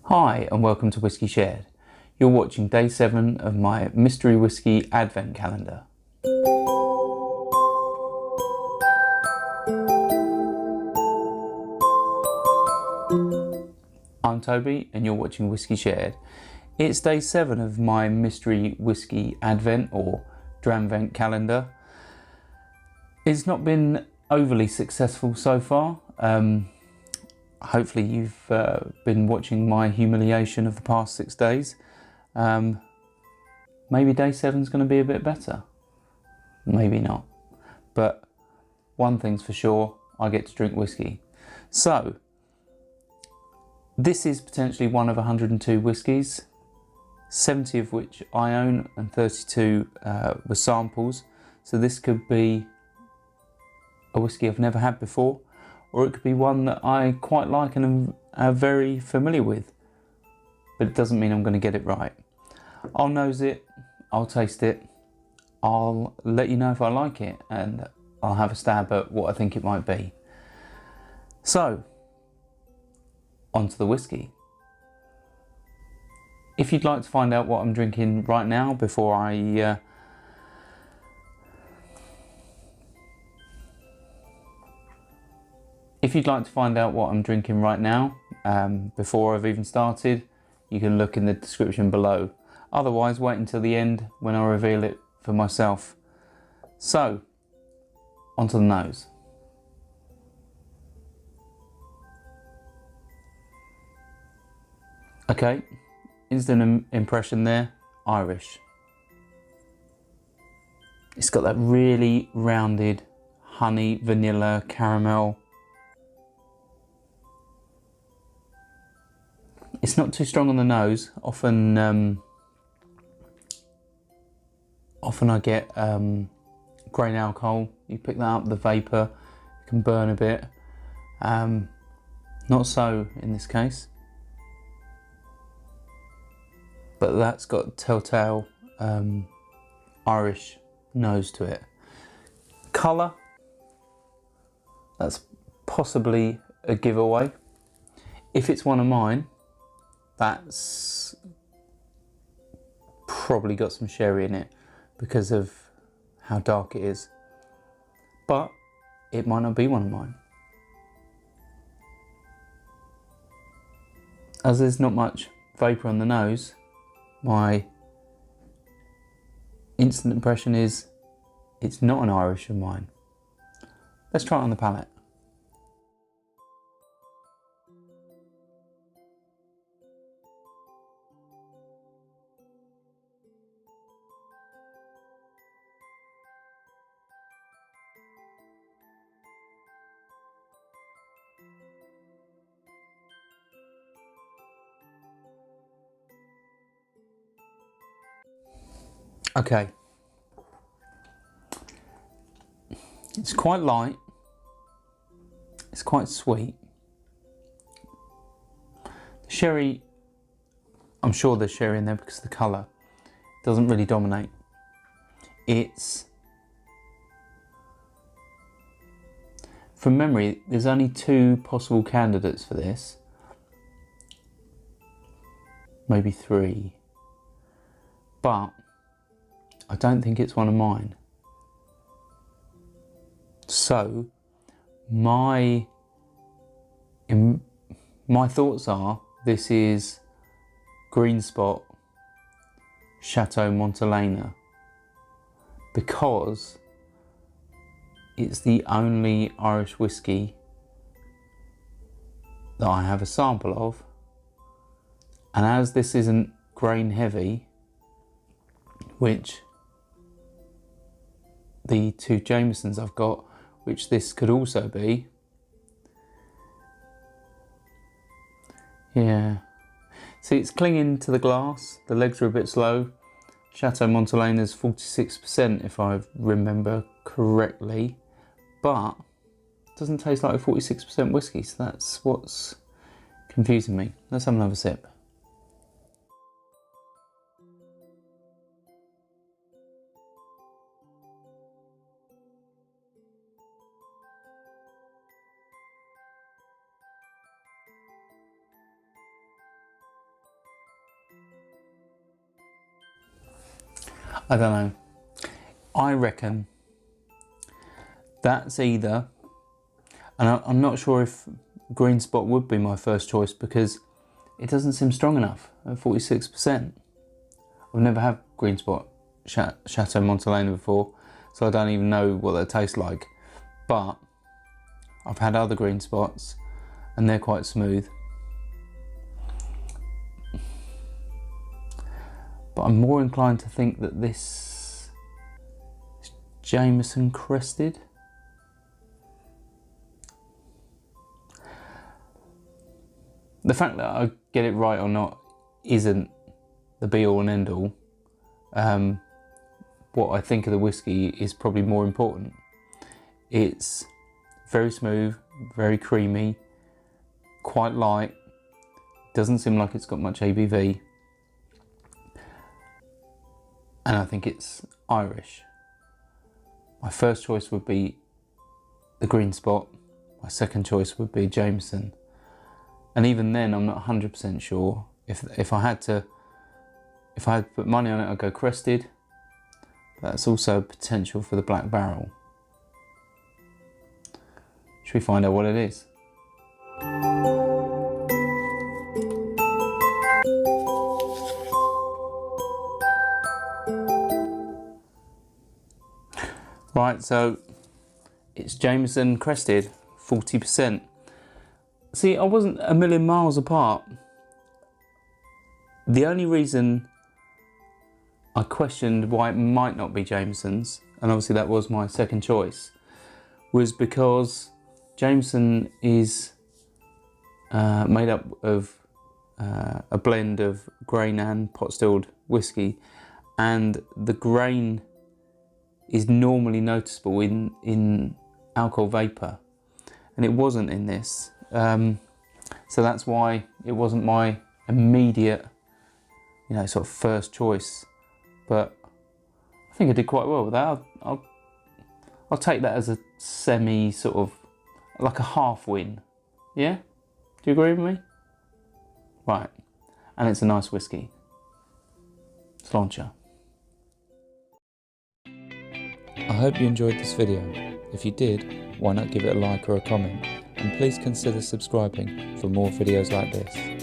Hi and welcome to Whisky Shared. You're watching day 7 of my mystery whisky advent calendar. I'm Toby and you're watching Whisky Shared. It's day 7 of my mystery whisky advent or dramvent calendar. It's not been overly successful so far. Hopefully you've been watching my humiliation of the past 6 days. Maybe day 7's going to be a bit better. Maybe not. But one thing's for sure, I get to drink whiskey. So, this is potentially one of 102 whiskies, 70 of which I own and 32 were samples. So this could be a whiskey I've never had before, or it could be one that I quite like and am very familiar with. But it doesn't mean I'm going to get it right. I'll nose it, I'll taste it, I'll let you know if I like it, and I'll have a stab at what I think it might be. So, onto the whiskey. If you'd like to find out what I'm drinking right now before I before I've even started, you can look in the description below. Otherwise, wait until the end when I reveal it for myself. So, onto the nose. Okay, instant impression there, Irish. It's got that really rounded honey, vanilla, caramel. It's not too strong on the nose. Often I get grain alcohol. You pick that up, the vapour, it can burn a bit. Not so in this case. But that's got telltale Irish nose to it. Colour, that's possibly a giveaway. If it's one of mine, that's probably got some sherry in it because of how dark it is. But it might not be one of mine. As there's not much vapour on the nose, my instant impression is it's not an Irish of mine. Let's try it on the palate. Okay, it's quite light, it's quite sweet. The sherry, I'm sure there's sherry in there because the colour doesn't really dominate. It's, from memory, there's only 2 possible candidates for this, maybe 3, but I don't think it's one of mine. So, my thoughts are this is Green Spot Chateau Montelena because it's the only Irish whiskey that I have a sample of, and as this isn't grain heavy, which the 2 Jamesons I've got, which this could also be. Yeah. See, it's clinging to the glass. The legs are a bit slow. Chateau Montelena's 46% if I remember correctly. But it doesn't taste like a 46% whiskey, so that's what's confusing me. Let's have another sip. I don't know. I reckon that's either, and I'm not sure if green spot would be my first choice because it doesn't seem strong enough at 46%. I've never had green spot Chateau Montelena before, so I don't even know what they taste like. But I've had other green spots and they're quite smooth. But I'm more inclined to think that this is Jameson Crested. The fact that I get it right or not isn't the be all and end all. What I think of the whiskey is probably more important. It's very smooth, very creamy, quite light, doesn't seem like it's got much ABV, and I think it's Irish. My first choice would be the green spot, my second choice would be Jameson, and even then I'm not 100% sure. If I had to put money on it, I'd go Crested. That's also potential for the black barrel. Should we find out what it is? Right, so it's Jameson Crested, 40%. See, I wasn't a million miles apart. The only reason I questioned why it might not be Jameson's, and obviously that was my second choice, was because Jameson is made up of a blend of grain and pot stilled whiskey, and the grain is normally noticeable in alcohol vapour, and it wasn't in this. So that's why it wasn't my immediate, sort of first choice. But I think I did quite well with that. I'll take that as a semi, sort of like a half win. Yeah? Do you agree with me? Right. And it's a nice whiskey. Sláinte. I hope you enjoyed this video. If you did, why not give it a like or a comment? And please consider subscribing for more videos like this.